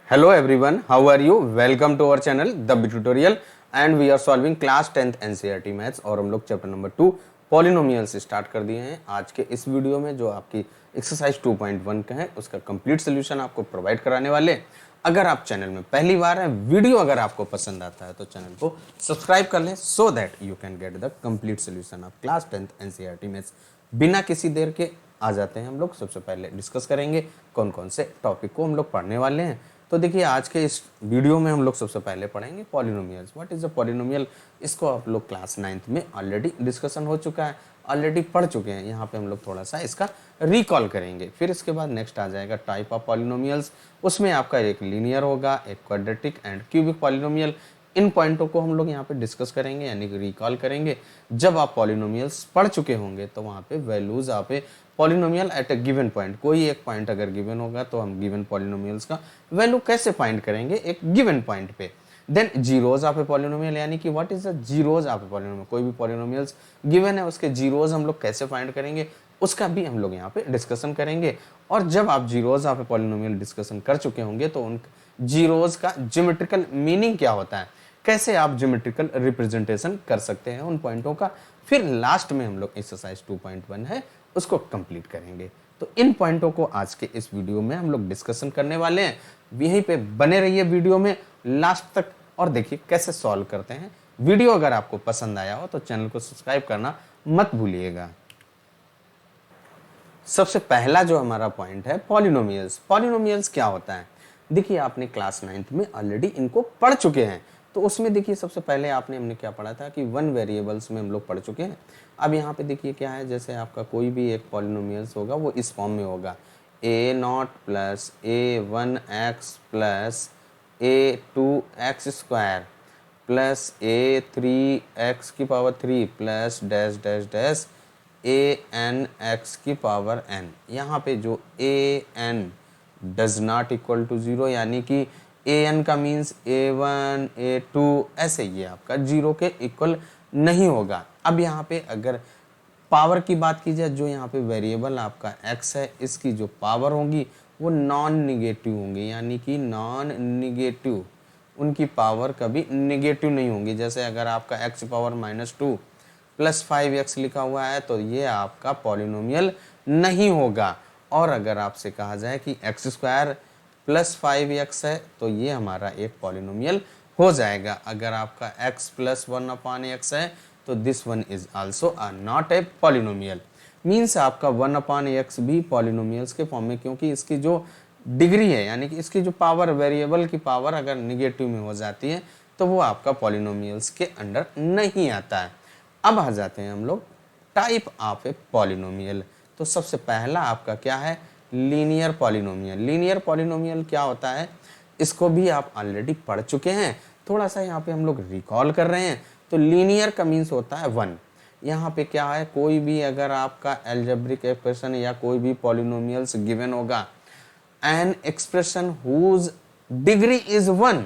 Hello everyone, how are you? Welcome to our channel The Bit Tutorial and we are solving class 10th NCERT maths और हम लोग chapter number 2 polynomial start कर दिए हैं। आज के इस वीडियो में जो आपकी एक्सरसाइज 2.1 का है उसका कंप्लीट सोल्यूशन आपको प्रोवाइड कराने वाले हैं। अगर आप चैनल में पहली बार हैं, वीडियो अगर आपको पसंद आता है तो चैनल को सब्सक्राइब कर लें so that you can get the complete solution of class 10th NCERT maths. बिना किसी देर के आ जाते हैं हम लोग। सबसे पहले डिस्कस करेंगे कौन कौन से टॉपिक को हम लोग पढ़ने वाले हैं। तो देखिए आज के इस वीडियो में हम लोग सबसे पहले पढ़ेंगे polynomials. What is a polynomial? इसको आप लोग क्लास 9th में ऑलरेडी डिस्कशन हो चुका है, ऑलरेडी पढ़ चुके हैं। यहाँ पे हम लोग थोड़ा सा इसका रिकॉल करेंगे। फिर इसके बाद नेक्स्ट आ जाएगा टाइप ऑफ पॉलिनोमियल्स। उसमें आपका एक लीनियर होगा, एक क्वाड्रेटिक एंड क्यूबिक पॉलिनोमियल। इन पॉइंटों को हम लोग यहाँ पे डिस्कस करेंगे यानी कि रिकॉल करेंगे। जब आप पॉलिनोमियल्स पढ़ चुके होंगे तो वहाँ पे वैल्यूज आप polynomial at a given point, कोई एक पॉइंट अगर गिवन होगा तो हम गिवन पॉलिनोमियल्स का वैल्यू कैसे फाइंड करेंगे एक गिवन पॉइंट पे। Then zeros of a polynomial यानी कि what is the zeros of a polynomial. कोई भी पॉलिनोमियल्स गिवन है उसके जीरोज हम लोग कैसे फाइंड करेंगे उसका भी हम लोग यहाँ पे डिस्कशन करेंगे। और जब आप zeros of a polynomial discussion कर चुके होंगे तो उन जीरोज का ज्योमेट्रिकल मीनिंग क्या होता है, कैसे आप ज्योमेट्रिकल रिप्रेजेंटेशन कर सकते हैं उन पॉइंटों का। फिर लास्ट में हम लोग एक्सरसाइज 2.1 है उसको कंप्लीट करेंगे। तो इन पॉइंटों को आज के इस वीडियो में हम लोग डिस्कशन करने वाले हैं। यहीं पे बने रहिए वीडियो में लास्ट तक और देखिए कैसे सॉल्व करते हैं। वीडियो अगर आपको पसंद आया हो तो चैनल को सब्सक्राइब करना मत भूलिएगा। सबसे पहला जो हमारा पॉइंट है पॉलिनोमियल्स। पॉलिनोमियल्स क्या होता है? देखिए आपने क्लास 9th में ऑलरेडी इनको पढ़ चुके हैं। तो उसमें देखिए सबसे पहले हमने क्या पढ़ा था कि वन वेरिएबल्स में हम लोग पढ़ चुके हैं। अब यहाँ पे देखिए क्या है, जैसे आपका कोई भी एक पॉलिनोमियल्स होगा वो इस फॉर्म में होगा a0 plus a1x plus a2x² plus a3x की power 3 plus dash dash dash an(x) की पावर n। यहाँ पे जो an does not equal to 0 यानी कि an का मीन्स a1 a2 ऐसे ये आपका 0 के इक्वल नहीं होगा। अब यहाँ पे अगर पावर की बात की जाए, जो यहाँ पे वेरिएबल आपका x है इसकी जो पावर होगी वो नॉन निगेटिव होंगी, यानी कि नॉन निगेटिव, उनकी पावर कभी निगेटिव नहीं होंगी। जैसे अगर आपका x पावर -2 प्लस 5x लिखा हुआ है तो ये आपका पॉलिनोमियल नहीं होगा। और अगर आपसे कहा जाए कि x² प्लस 5x है तो ये हमारा एक पॉलिनोमियल हो जाएगा। अगर आपका x प्लस 1/x है तो this one is also not a polynomial. Means आपका 1/x भी पॉलिनोमियल्स के फॉर्म में, क्योंकि इसकी जो डिग्री है यानी कि इसकी जो पावर, वेरिएबल की पावर अगर निगेटिव में हो जाती है तो वो आपका पॉलिनोमियल्स के अंडर नहीं आता है। अब आ जाते हैं हम लोग टाइप ऑफ ए पॉलिनोमियल। तो सबसे पहला आपका क्या है? Linear polynomial. लीनियर पॉलिनोमियल क्या होता है इसको भी आप ऑलरेडी पढ़ चुके हैं, थोड़ा सा यहाँ पे हम लोग रिकॉल कर रहे हैं। तो लीनियर का मीन्स होता है 1। यहाँ पे क्या है, कोई भी अगर आपका एल्जेब्रिक एक्सप्रेशन या कोई भी पॉलिनोमियल्स गिवन होगा, an expression whose degree is 1,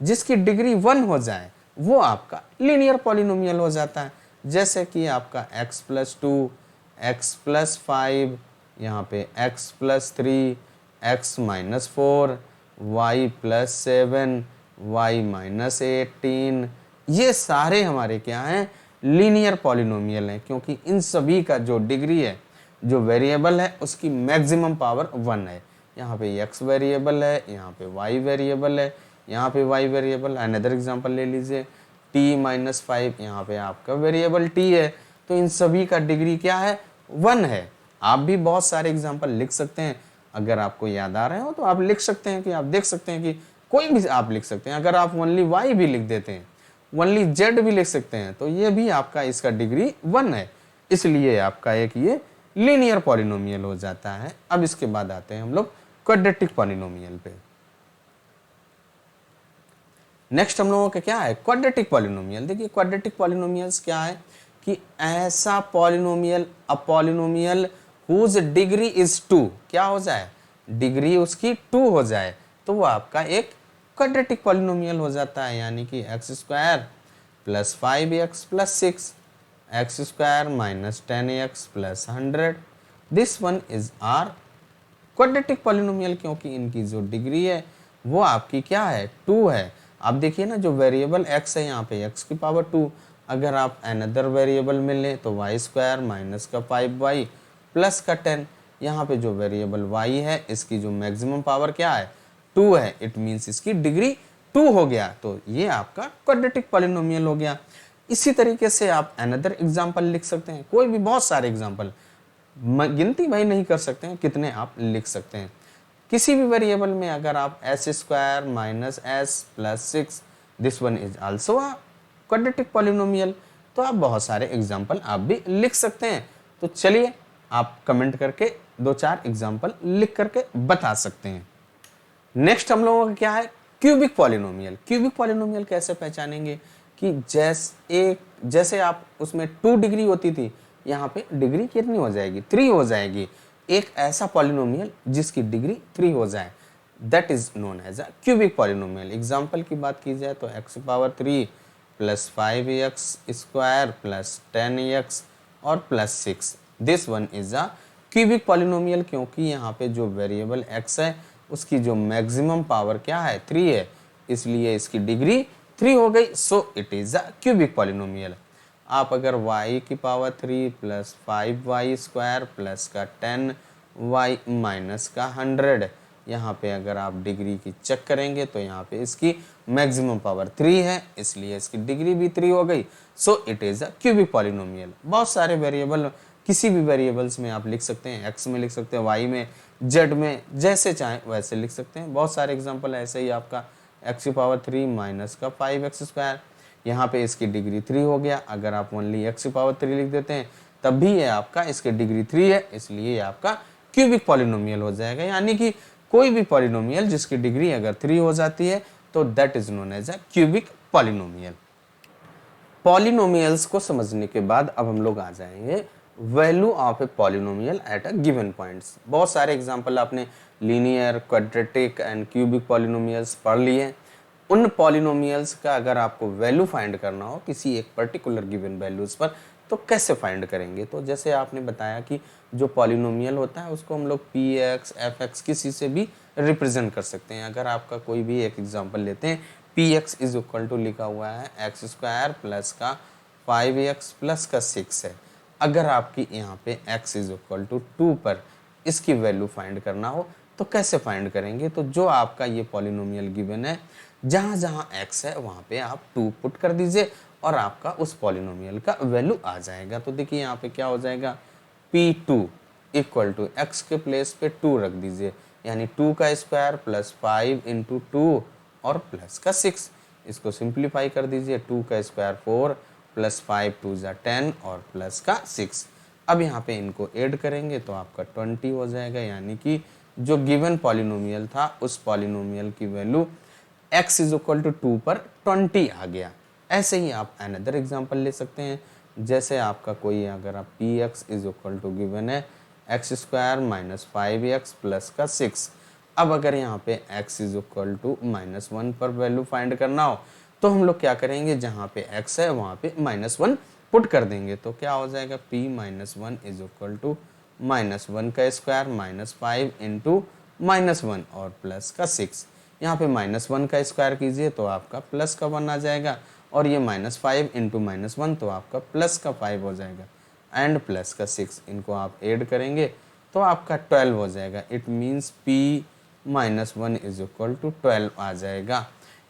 जिसकी डिग्री 1 हो जाए वो आपका लीनियर पॉलिनोमियल हो जाता है। जैसे कि आपका x प्लस 2, x प्लस 5, यहाँ पे x plus 3, x minus 4, y plus 7, y minus 18, ये सारे हमारे क्या हैं? लीनियर पॉलिनोमियल हैं, क्योंकि इन सभी का जो डिग्री है, जो वेरिएबल है उसकी मैक्सिमम पावर 1 है। यहाँ पे x वेरिएबल है, यहाँ पे y वेरिएबल है, यहाँ पे y वेरिएबल। अनदर एग्जांपल ले लीजिए t-5, यहाँ पे आपका वेरिएबल t है। तो इन सभी का डिग्री क्या है? 1 है। आप भी बहुत सारे एग्जांपल लिख सकते हैं, अगर आपको याद आ रहे हो तो आप लिख सकते हैं कि आप देख सकते हैं कि कोई भी आप लिख सकते हैं। अगर आप ओनली y भी लिख देते हैं, ओनली z भी लिख सकते हैं, तो ये भी आपका इसका डिग्री 1 है, इसलिए आपका एक ये लीनियर पॉलिनोमियल हो जाता है। अब इसके बाद आते हैं हम लोग क्वाड्रेटिक पॉलिनोमियल पे। नेक्स्ट हम लोगों का क्या है? Quadratic polynomial. देखिए क्वाड्रेटिक पॉलिनोमियल्स क्या है कि ऐसा polynomial, a polynomial whose degree is 2, क्या हो जाए? डिग्री उसकी 2 हो जाए तो वो आपका एक क्वाड्रेटिक पॉलिनोमियल हो जाता है। यानी कि x² plus 5x plus 6, x² minus 10x plus 100, this one is our quadratic polynomial, क्योंकि इनकी जो डिग्री है वो आपकी क्या है, 2 है। आप देखिए ना, जो वेरिएबल x है यहाँ पे x की पावर 2, अगर आप अनदर वेरिएबल में लें तो वाई स्क्वायर माइनस का 5y प्लस का 10। यहाँ पे जो वेरिएबल y है इसकी जो मैक्सिमम पावर क्या है, 2 है, इट मीन्स इसकी डिग्री 2 हो गया, तो ये आपका क्वाड्रेटिक पॉलिनोमियल हो गया। इसी तरीके से आप अनदर एग्जाम्पल लिख सकते हैं, कोई भी बहुत सारे एग्जाम्पल, गिनती भाई नहीं कर सकते हैं कितने आप लिख सकते हैं। किसी भी वेरिएबल में अगर आप S square minus S plus 6, this one is also a quadratic polynomial, तो आप बहुत सारे एग्जाम्पल आप भी लिख सकते हैं। तो चलिए आप कमेंट करके 2-4 एग्जाम्पल लिख करके बता सकते हैं। नेक्स्ट हम लोगों का क्या है, क्यूबिक पॉलिनोमियल। क्यूबिक पॉलिनोमियल कैसे पहचानेंगे कि जैसे आप उसमें 2 डिग्री होती थी, यहाँ पे डिग्री कितनी हो जाएगी, 3 हो जाएगी। एक ऐसा पॉलिनोमियल जिसकी डिग्री 3 हो जाए, that is known as a cubic polynomial. Example की बात की जाए तो x power 3 plus 5x square plus 10x और plus 6, this one is a cubic polynomial, क्योंकि यहाँ पे जो वेरिएबल x है उसकी जो मैक्सिमम पावर क्या है, 3 है, इसलिए इसकी डिग्री 3 हो गई, so it is a cubic polynomial. आप अगर y की power 3 plus 5y square plus का 10y माइनस का 100, यहाँ पे अगर आप डिग्री की चेक करेंगे तो यहाँ पे इसकी मैक्सिमम पावर 3 है, इसलिए इसकी डिग्री भी 3 हो गई, so it is a cubic polynomial. बहुत सारे वेरिएबल, किसी भी वेरिएबल्स में आप लिख सकते हैं, x में लिख सकते हैं, y में, z में, जैसे चाहें वैसे लिख सकते हैं। बहुत सारे एग्जाम्पल ऐसे ही आपका x की पावर 3 माइनस का 5x स्क्वायर, यहाँ पे इसकी डिग्री 3 हो गया। अगर आप ओनली x की पावर 3 लिख देते हैं तब भी ये आपका, इसकी डिग्री 3 है, इसलिए ये आपका क्यूबिक पॉलिनोमियल हो जाएगा। यानी कि कोई भी पॉलिनोमियल जिसकी डिग्री अगर 3 हो जाती है तो that is known as a cubic polynomial. Polynomials को समझने के बाद अब हम लोग आ जाएंगे value of a polynomial at a given points. बहुत सारे एग्जांपल आपने linear, quadratic and cubic polynomials पढ़ लिए। उन पॉलिनोमियल्स का अगर आपको वैल्यू फाइंड करना हो किसी एक पर्टिकुलर गिवन वैल्यूज पर, तो कैसे फाइंड करेंगे। तो जैसे आपने बताया कि जो पॉलिनोमियल होता है उसको हम लोग पी एक्स, एफ एक्स किसी से भी रिप्रेजेंट कर सकते हैं। अगर आपका कोई भी एक एग्जांपल लेते हैं, p x is equal to लिखा हुआ है एक्स स्क्वायर प्लस का 5x प्लस का 6 है। अगर आपकी यहाँ पे x इज इक्वल टू 2 पर इसकी वैल्यू फाइंड करना हो तो कैसे फाइंड करेंगे। तो जो आपका ये पॉलिनोमियल गिवन है, जहाँ जहाँ x है वहाँ पे आप 2 पुट कर दीजिए और आपका उस पॉलिनोमियल का वैल्यू आ जाएगा। तो देखिए यहाँ पे क्या हो जाएगा, P2 इक्वल टू एक्स के प्लेस पे 2 रख दीजिए, यानी 2 का स्क्वायर प्लस 5 इंटू 2 और प्लस का 6। इसको सिंप्लीफाई कर दीजिए, 2 का स्क्वायर 4 प्लस 5 2 जा 10 और प्लस का 6। अब यहाँ पे इनको ऐड करेंगे तो आपका 20 हो जाएगा, यानी कि जो गिवन पॉलिनोमियल था उस पॉलिनोमियल की value x is equal to 2 पर 20 आ गया। ऐसे ही आप अनदर एग्जांपल ले सकते हैं, जैसे आपका कोई, अगर आप P x is equal to given है x square minus 5x plus का 6। अब अगर यहाँ पे x इज इक्वल टू -1 पर वैल्यू फाइंड करना हो तो हम लोग क्या करेंगे, जहाँ पे x है वहाँ पे -1 पुट कर देंगे। तो क्या हो जाएगा, p minus 1 is equal to -1 का स्क्वायर माइनस 5 इंटू -1 और प्लस का 6। यहाँ पे -1 का स्क्वायर कीजिए तो आपका प्लस का 1 आ जाएगा, और ये -5 इंटू -1 तो आपका प्लस का 5 हो जाएगा, एंड प्लस का 6, इनको आप ऐड करेंगे तो आपका 12 हो जाएगा। It means p -1 is equal to 12 आ जाएगा।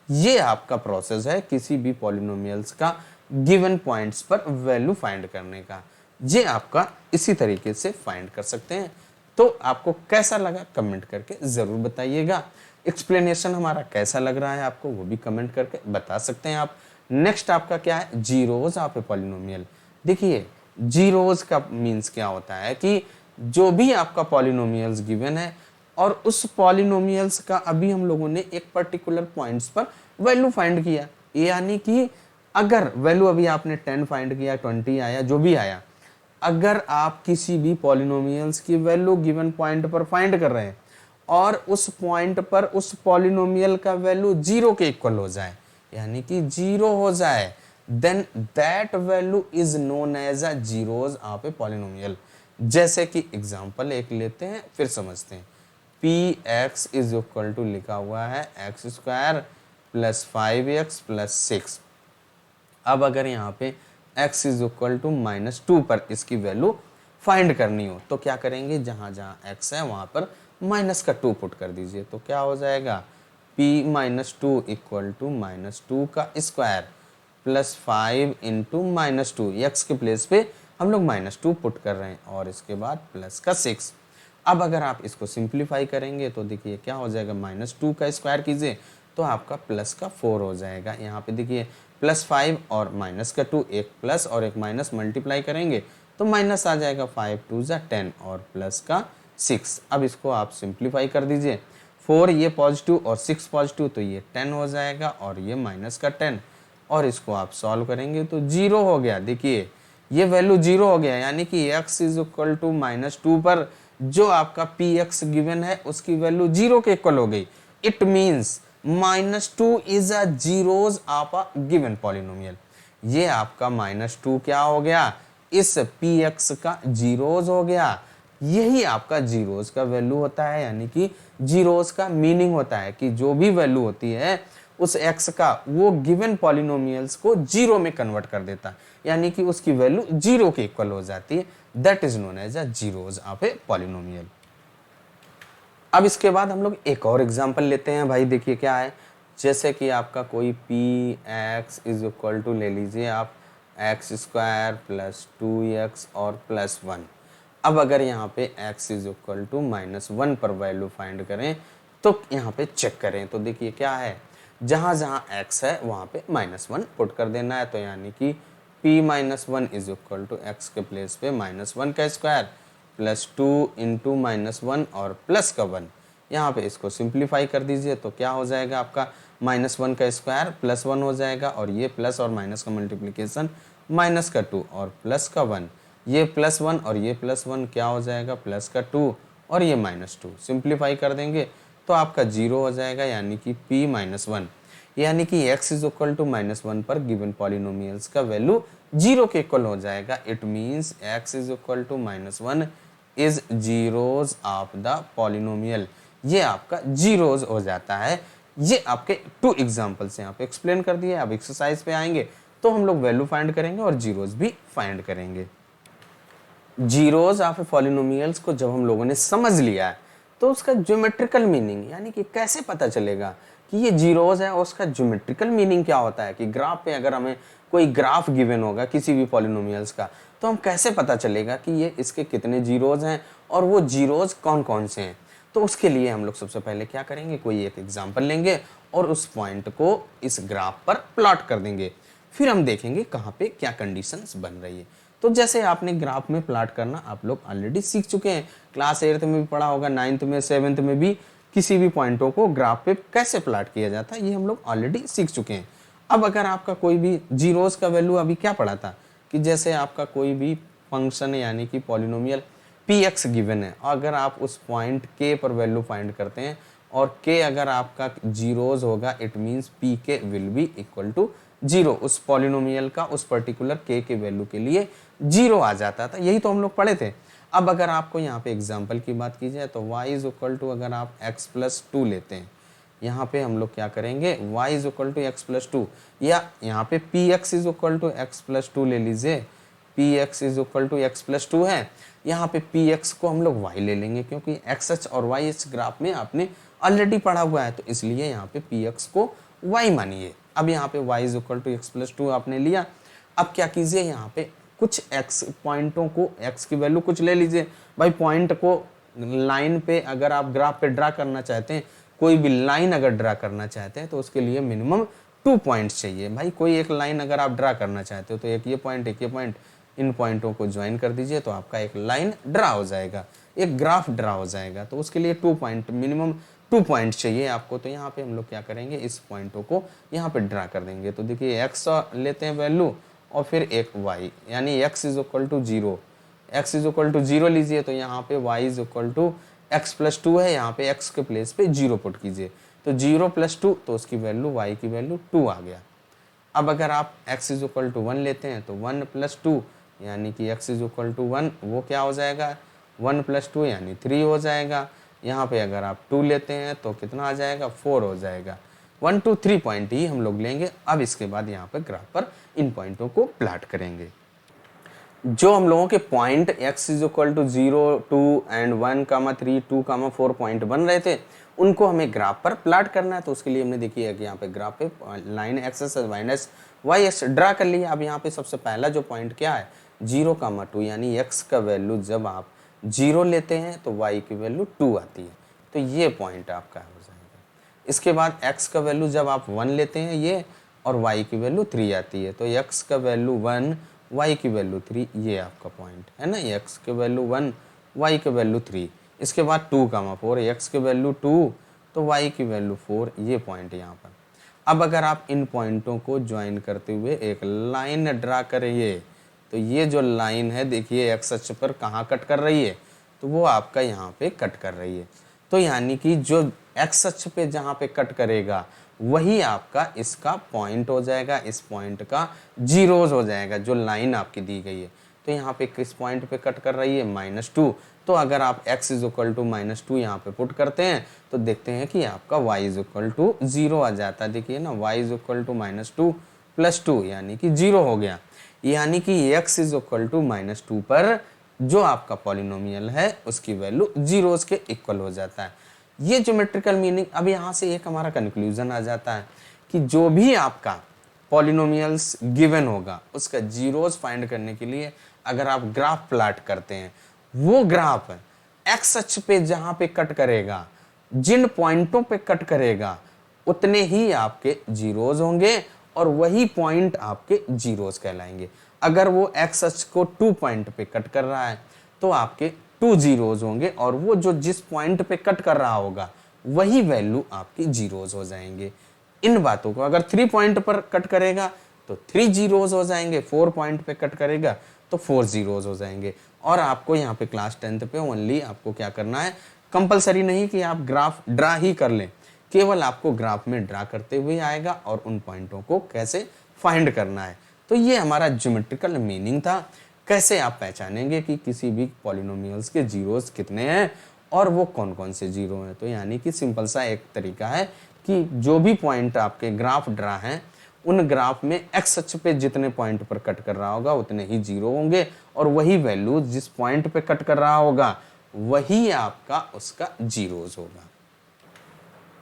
ये आपका प्रोसेस है किसी भी पॉलिनोमियल्स का गिवन पॉइंट्स पर वैल्यू फाइंड करने का। ये आपका इसी तरीके से फाइंड कर सकते हैं। तो आपको कैसा लगा कमेंट करके ज़रूर बताइएगा। एक्सप्लेनेशन हमारा कैसा लग रहा है आपको वो भी कमेंट करके बता सकते हैं आप। नेक्स्ट आपका क्या है, जीरोज ऑफ ए पॉलिनोमियल। देखिए जीरोज का मीन्स क्या होता है कि जो भी आपका पॉलिनोमियल्स गिवन है और उस पॉलिनोमियल्स का अभी हम लोगों ने एक पर्टिकुलर पॉइंट्स पर वैल्यू फाइंड किया, यानी कि अगर वैल्यू अभी आपने 10 फाइंड किया, 20 आया, जो भी आया, अगर आप किसी भी पॉलिनोमियल्स की वैल्यू गिवन पॉइंट पर फाइंड कर रहे हैं और उस पॉइंट पर उस पॉलिनोमियल का वैल्यू 0 के इक्वल हो जाए, यानी कि 0 हो जाए, then that value is known as a zeros of a polynomial. जैसे कि एग्जांपल एक लेते हैं फिर समझते हैं। P x is equal to लिखा हुआ है x square plus 5x plus 6। अब अगर यहाँ पे x इज इक्वल टू -2 पर इसकी वैल्यू फाइंड करनी हो तो क्या करेंगे, जहाँ जहाँ x है वहाँ पर -2 पुट कर दीजिए। तो क्या हो जाएगा, p -2 इक्वल टू -2 का स्क्वायर प्लस 5 इंटू -2, x के प्लेस पे हम लोग -2 पुट कर रहे हैं और इसके बाद प्लस का 6। अब अगर आप इसको सिंप्लीफाई करेंगे तो देखिए क्या हो जाएगा, -2 का स्क्वायर कीजिए तो आपका प्लस का 4 हो जाएगा। यहाँ पे देखिए +5 और -2, एक प्लस और एक माइनस मल्टीप्लाई करेंगे तो माइनस आ जाएगा, 5 2 ज़ा 10 और प्लस का 6। अब इसको आप सिंप्लीफाई कर दीजिए, 4 ये पॉजिटिव और 6 पॉजिटिव तो ये 10 हो जाएगा और ये -10 और इसको आप सॉल्व करेंगे तो 0 हो गया। देखिए ये वैल्यू 0 हो गया, यानी कि x इज इक्वल टू -2 पर जो आपका px गिवन है उसकी वैल्यू 0 के इक्वल हो गई। It means -2 is a zeros of a given polynomial. ये आपका -2 क्या हो गया, इस px का जीरोज हो गया। यही आपका जीरोज का वैल्यू होता है, यानी कि जीरोज का मीनिंग होता है कि जो भी वैल्यू होती है उस x का वो गिवन पॉलिनोमियल्स को जीरो में कन्वर्ट कर देता है, यानी कि उसकी वैल्यू 0 के इक्वल हो जाती है। That is known as a zeros of a polynomial. अब इसके बाद हम लोग एक और एग्जांपल लेते हैं। भाई देखिए क्या है, जैसे कि आपका कोई p x is equal to ले लीजिए आप एक्स स्क्वायर प्लस 2x और प्लस 1। अब अगर यहाँ पे x इज इक्वल टू -1 पर वैल्यू फाइंड करें तो यहाँ पे चेक करें तो देखिए क्या है, जहाँ जहाँ x है वहाँ पे -1 पुट कर देना है। तो यानी कि p -1 is equal to x के प्लेस पे -1 का स्क्वायर प्लस 2 इंटू -1 और प्लस का 1। यहाँ पे इसको सिंप्लीफाई कर दीजिए तो क्या हो जाएगा, आपका -1 का स्क्वायर प्लस 1 हो जाएगा और ये प्लस और माइनस का मल्टीप्लिकेशन माइनस का 2 और प्लस का 1। ये +1 और ये +1 क्या हो जाएगा, प्लस का 2 और ये -2। सिंप्लीफाई कर देंगे तो आपका 0 हो जाएगा, यानी कि p -1, यानी कि x इज इक्वल टू -1 पर गिवन पॉलिनोमियल्स का वैल्यू 0 के इक्वल हो जाएगा। It means x is equal to -1 is zeros of the polynomial. ये आपका जीरोज हो जाता है। ये आपके 2 एग्जाम्पल्स यहाँ पे एक्सप्लेन कर दिए। अब एक्सरसाइज पे आएंगे तो हम लोग वैल्यू फाइंड करेंगे और जीरोज भी फाइंड करेंगे। जीरोज ऑफ पॉलिनोमियल्स को जब हम लोगों ने समझ लिया है तो उसका ज्योमेट्रिकल मीनिंग, यानी कि कैसे पता चलेगा कि ये जीरोज है, उसका ज्योमेट्रिकल मीनिंग क्या होता है कि ग्राफ पे अगर हमें कोई ग्राफ गिवन होगा किसी भी पॉलिनोमियल्स का तो हम कैसे पता चलेगा कि ये इसके कितने जीरोज हैं और वो जीरोज कौन कौन से हैं। तो उसके लिए हम लोग सबसे पहले क्या करेंगे, कोई एक एग्जाम्पल लेंगे और उस पॉइंट को इस ग्राफ पर प्लॉट कर देंगे। फिर हम देखेंगे कहाँ पे क्या कंडीशंस बन रही है। तो जैसे आपने ग्राफ में प्लॉट करना आप लोग ऑलरेडी सीख चुके हैं, क्लास 8th में भी पढ़ा होगा, 9th में 7th में भी किसी भी पॉइंटों को ग्राफ पे कैसे प्लॉट किया जाता है ये हम लोग ऑलरेडी सीख चुके हैं। अब अगर आपका कोई भी जीरोस का वैल्यू अभी क्या पढ़ा था कि जैसे आपका कोई भी फंक्शन यानी कि पॉलिनोमियल px गिवन है, अगर आप उस पॉइंट k पर वैल्यू फाइंड करते हैं और k अगर आपका जीरोज होगा it means pk will be equal to 0। उस पॉलिनोमियल का उस पर्टिकुलर k के वैल्यू के लिए 0 आ जाता था। यही तो हम लोग पढ़े थे। अब अगर आपको यहाँ पे एग्जाम्पल की बात की जाए तो y इज इक्वल टू अगर आप x प्लस 2 लेते हैं, यहाँ पे हम लोग क्या करेंगे y is equal to x plus 2, या यहाँ पे px is equal to x plus 2 ले लीजिए। px is equal to x plus 2 है, यहाँ पे px को हम लोग y ले लेंगे क्योंकि xh और yh ग्राफ में आपने ऑलरेडी पढ़ा हुआ है, तो इसलिए यहाँ पे px को y मानिए। अब यहाँ पे y is equal to x plus 2 आपने लिया। अब क्या कीजिए, यहाँ पे कुछ x पॉइंटों को x की वैल्यू कुछ ले लीजिए। भाई पॉइंट को लाइन पे अगर आप ग्राफ पे ड्रा करना चाहते हैं, कोई भी लाइन अगर ड्रा करना चाहते हैं तो उसके लिए मिनिमम 2 पॉइंट्स चाहिए। भाई कोई एक लाइन अगर आप ड्रा करना चाहते हो तो एक ये पॉइंट एक ये पॉइंट, इन पॉइंटों को ज्वाइन कर दीजिए तो आपका एक लाइन ड्रा हो जाएगा, एक ग्राफ ड्रा हो जाएगा। तो उसके लिए 2 पॉइंट मिनिमम 2 पॉइंट चाहिए आपको। तो यहाँ पे हम लोग क्या करेंगे, इस पॉइंटों को यहाँ पे ड्रा कर देंगे। तो देखिए x लेते हैं वैल्यू और फिर एक y, यानी x is equal to 0, x is equal to 0 लीजिए। तो यहाँ पे y is equal to x plus 2 है, यहाँ पे x के प्लेस पे 0 पुट कीजिए। तो 0 प्लस 2 तो उसकी वैल्यू y की वैल्यू 2 आ गया। अब अगर आप x इज इक्वल टू 1 लेते हैं तो 1 प्लस 2 यानी कि x इज इक्वल टू 1, वो क्या हो जाएगा 1 प्लस 2 यानी 3 हो जाएगा। यहाँ पे अगर आप 2 लेते हैं तो कितना आ जाएगा, 4 हो जाएगा। 1 2 3 पॉइंट ही हम लोग लेंगे। अब इसके बाद यहाँ पर ग्राफ पर इन पॉइंटों को प्लाट करेंगे। जो हम लोगों के point x is equal to 0 2 and 1 3 2 4 point बन रहे थे, उनको हमें ग्राफ पर प्लाट करना है। तो उसके लिए हमने देखिए कि यहाँ पे ग्राफ पे line x minus y x draw कर लिया। अब यहाँ पे सबसे पहला जो पॉइंट क्या है, 0 2, यानी x का वैल्यू जब आप 0 लेते हैं तो y की वैल्यू 2 आती है, तो ये पॉइंट आपका हो जाएगा। इसके बाद x का वैल्यू जब आप 1 लेते हैं ये, और y की वैल्यू 3 आती है, तो x का वैल्यू 1 y की वैल्यू 3, ये आपका पॉइंट है ना, x के वैल्यू 1 y के वैल्यू 3। इसके बाद 2 4, x के वैल्यू 2 तो y की वैल्यू 4, ये पॉइंट यहाँ पर। अब अगर आप इन पॉइंटों को ज्वाइन करते हुए एक लाइन ड्रा करिए, तो ये जो लाइन है देखिए एक्स अक्ष पर कहाँ कट कर रही है, तो वो आपका यहाँ पे कट कर रही है। तो यानी कि जो एक्स अक्ष पे जहाँ पे कट करेगा वही आपका इसका पॉइंट हो जाएगा, इस पॉइंट का जीरोज हो जाएगा जो लाइन आपकी दी गई है। तो यहाँ पे किस पॉइंट पे कट कर रही है, -2। तो अगर आप x इज इक्वल टू -2 यहाँ पे पुट करते हैं तो देखते हैं कि आपका y इज इक्वल टू 0 आ जाता है। देखिए ना, y इज इक्वल टू -2 + 2 यानी कि 0 हो गया। यानी कि x इज इक्वल टू -2 पर जो आपका पॉलिनोमियल है उसकी वैल्यू जीरोस के इक्वल हो जाता है। ये ज्योमेट्रिकल मीनिंग। अब यहाँ से एक हमारा कंक्लूजन आ जाता है कि जो भी आपका पॉलिनोमियल्स गिवन होगा उसका जीरोस फाइंड करने के लिए अगर आप ग्राफ प्लाट करते हैं, वो ग्राफ एक्स अक्ष पे जहां पे कट करेगा, जिन पॉइंटों पे कट करेगा, उतने ही आपके जीरोस होंगे और वही पॉइंट आपके जीरोस कहलाएंगे। अगर वो एक्स अक्ष को 2 पॉइंट पे कट कर रहा है तो आपके 2 जीरोस होंगे, और वो जो जिस पॉइंट पे कट कर रहा होगा वही वैल्यू आपकी जीरोस हो जाएंगे। इन बातों को अगर 3 पॉइंट पर कट करेगा तो 3 जीरोस हो जाएंगे, 4 पॉइंट पे कट करेगा तो 4 जीरोस हो जाएंगे। और आपको यहाँ पे क्लास 10th पे ओनली आपको क्या करना है, कंपलसरी नहीं कि आप ग्राफ ड्रा ही कर लें, केवल आपको ग्राफ में ड्रा करते हुए आएगा और उन पॉइंटों को कैसे फाइंड करना है। तो ये हमारा ज्योमेट्रिकल मीनिंग था। कैसे आप पहचानेंगे कि किसी भी पॉलिनोमियल्स के जीरोस कितने हैं और वो कौन कौन से जीरो हैं। तो यानी कि सिंपल सा एक तरीका है कि जो भी पॉइंट आपके ग्राफ ड्रा हैं, उन ग्राफ में एक्स अक्ष पे जितने पॉइंट पर कट कर रहा होगा उतने ही जीरो होंगे, और वही वैल्यू जिस पॉइंट पे कट कर रहा होगा वही आपका उसका जीरोस होगा।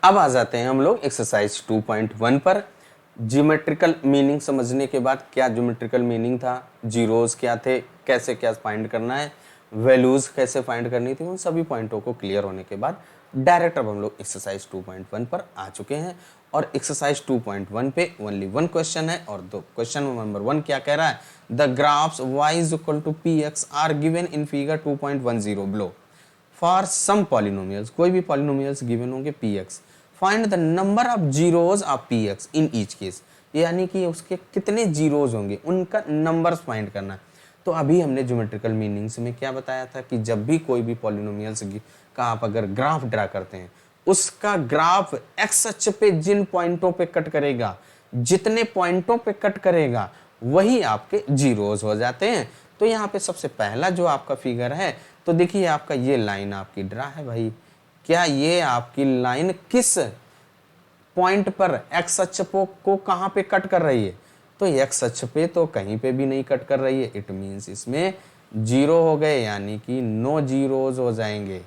अब आ जाते हैं हम लोग एक्सरसाइज 2.1 पर। ज्योमेट्रिकल मीनिंग समझने के बाद, क्या ज्योमेट्रिकल मीनिंग था, जीरोस क्या थे, कैसे क्या फाइंड करना है, वैल्यूज कैसे फाइंड करनी थी, उन सभी पॉइंटों को क्लियर होने के बाद डायरेक्ट अब हम लोग एक्सरसाइज 2.1 पर आ चुके हैं। और एक्सरसाइज 2.1 पे ओनली 1 क्वेश्चन है, और दो क्वेश्चन नंबर 1 क्या कह रहा है, the graphs y is equal to px are given in figure 2.10 below for some polynomials. कोई भी पॉलिनोमियल्स गिवन होंगे px, find the number of zeros of px in each case. यानी कि उसके कितने जीरोस होंगे, उनका नंबर्स फाइंड करना है। तो अभी हमने ज्योमेट्रिकल मीनिंग्स में क्या बताया था कि जब भी कोई भी पॉलिनोमियल्स का आप अगर ग्राफ ड्रा करते हैं, उसका ग्राफ एक्स अक्ष पे जिन पॉइंटों पे कट करेगा, जितने पॉइंटों पे कट करेगा वही आपके जीरोस हो जाते हैं। तो यहाँ पे सबसे पहला जो आपका फिगर है, तो देखिए आपका ये लाइन आपकी ड्रा है भाई। क्या ये आपकी लाइन किस पॉइंट पर एक्स अक्ष को कहाँ पे कट कर रही है, तो एक्स अक्ष पे तो कहीं पे भी नहीं कट कर रही है। इट मीन्स इसमें जीरो हो गए, यानी कि नो जीरोस हो जाएंगे,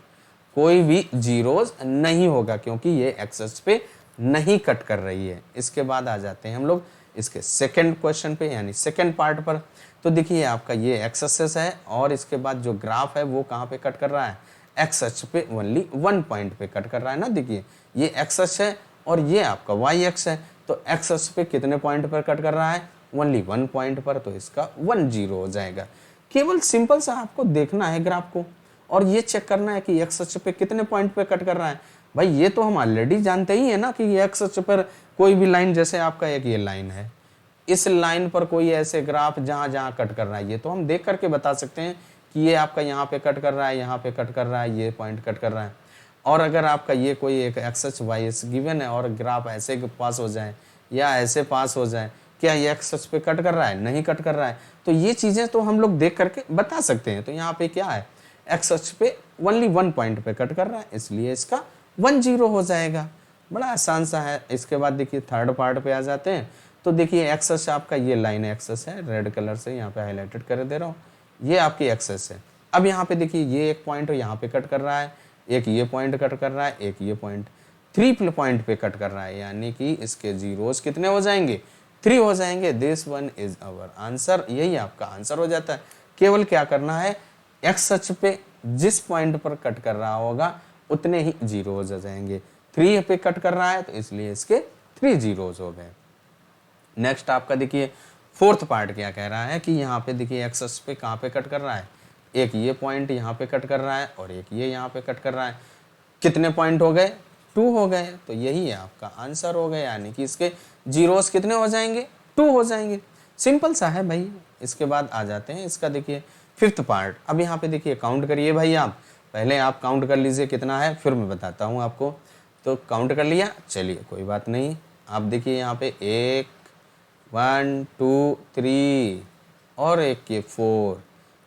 कोई भी जीरोस नहीं होगा क्योंकि ये एक्स अक्ष पे नहीं कट कर रही है। इसके बाद आ जाते हैं हम लोग इसके सेकंड क्वेश्चन पे, यानी सेकंड पार्ट पर। तो देखिए आपका ये एक्स एक्सिस है और इसके बाद जो ग्राफ है वो कहाँ पे कट कर रहा है, एक्स अक्ष पे ओनली 1 पॉइंट पे कट कर रहा है ना। देखिए ये एक्स अक्ष है और ये आपका वाई अक्ष है, तो एक्स अक्ष पे कितने पॉइंट पर कट कर रहा है, ओनली 1 पॉइंट पर, तो इसका 1 जीरो हो जाएगा। केवल सिंपल सा आपको देखना है ग्राफ को और ये चेक करना है कि एक्स अक्ष पे कितने पॉइंट पे कट कर रहा है। भाई ये तो हम ऑलरेडी जानते ही है ना कि ये एक्स अक्ष पर कोई भी लाइन, जैसे आपका एक ये लाइन है, इस लाइन पर कोई ऐसे ग्राफ जहां जहां कट कर रहा है, ये तो हम देख करके बता सकते हैं कि ये आपका यहाँ पे कट कर रहा है, यहाँ पे कट कर रहा है, ये पॉइंट कट कर रहा है। और अगर आपका ये कोई एक एक्स अक्ष वाई अक्ष गिवन है और ग्राफ ऐसे पास हो जाए या ऐसे पास हो जाए, क्या ये एक्स अक्ष पे कट कर रहा है, नहीं कट कर रहा है, तो ये चीजें तो हम लोग देख करके बता सकते हैं। तो यहाँ पे क्या है, एक्स अक्ष पे ओनली 1 पॉइंट पे कट कर रहा है, इसलिए इसका 1 0 हो जाएगा। बड़ा आसान सा है। इसके बाद देखिए थर्ड पार्ट पे आ जाते हैं। तो देखिए एक्सेस आपका ये लाइन एक्सेस है, रेड कलर से यहाँ पे हाईलाइटेड कर दे रहा हूँ, ये आपकी एक्सेस है। अब यहाँ पे देखिए ये एक पॉइंट यहाँ पे कट कर रहा है, एक ये पॉइंट कट कर रहा है, एक ये पॉइंट 3 पॉइंट पे कट कर रहा है, यानी कि इसके जीरोस कितने हो जाएंगे, 3 हो जाएंगे। This one is our answer, यही आपका आंसर हो जाता है। केवल क्या करना है, एक्स अक्ष पे जिस पॉइंट पर कट कर रहा होगा उतने ही जीरोस हो जाएंगे। 3 पे कट कर रहा है तो इसलिए इसके 3 जीरोस हो गए। नेक्स्ट आपका देखिए फोर्थ पार्ट क्या कह रहा है कि यहाँ पे देखिए एक्स अक्ष पे कहाँ पे कट कर रहा है, एक ये पॉइंट यहाँ पे कट कर रहा है और एक ये यहाँ पे कट कर रहा है। कितने पॉइंट हो गए, 2 हो गए। तो यही आपका आंसर हो गया, यानी कि इसके जीरोस कितने हो जाएंगे, 2 हो जाएंगे। सिंपल सा है भाई। इसके बाद आ जाते हैं इसका देखिए फिफ्थ पार्ट। अब यहाँ पे देखिए काउंट करिए भाई, आप पहले आप काउंट कर लीजिए कितना है, फिर मैं बताता हूँ आपको। तो काउंट कर लिया, चलिए कोई बात नहीं। आप देखिए यहाँ पे 1 1 2 3 और एक ये 4,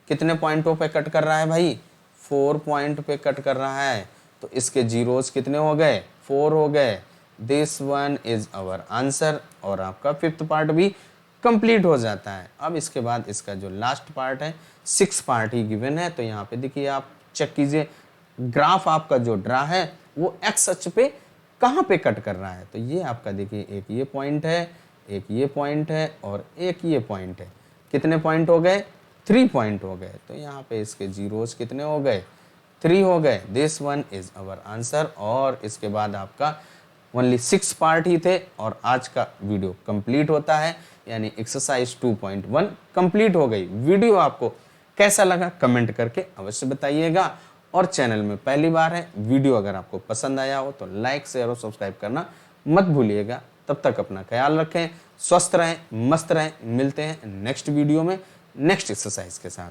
कितने पॉइंटों पे कट कर रहा है भाई, 4 पॉइंट पे कट कर रहा है। तो इसके जीरोस कितने हो गए, 4 हो गए। This one is our answer, और आपका फिफ्थ पार्ट भी कंप्लीट हो जाता है। अब इसके बाद इसका जो लास्ट पार्ट है, 6 पार्ट ही गिवन है। तो यहाँ पे देखिए आप चेक कीजिए, ग्राफ आपका जो ड्रा है वो एक्स अक्ष पे कहाँ पे कट कर रहा है। तो ये आपका देखिए एक ये पॉइंट है, एक ये पॉइंट है और एक ये पॉइंट है। कितने पॉइंट हो गए, 3 पॉइंट हो गए। तो यहाँ पे इसके जीरोस कितने हो गए, 3 हो गए। This one is our answer. और इसके बाद आपका ओनली 6 पार्ट ही थे और आज का वीडियो कंप्लीट होता है, यानी एक्सरसाइज 2.1 कंप्लीट हो गई। वीडियो आपको कैसा लगा कमेंट करके अवश्य बताइएगा, और चैनल में पहली बार है, वीडियो अगर आपको पसंद आया हो तो लाइक शेयर और सब्सक्राइब करना मत भूलिएगा। तब तक अपना ख्याल रखें, स्वस्थ रहें, मस्त रहें। मिलते हैं नेक्स्ट वीडियो में नेक्स्ट एक्सरसाइज के साथ।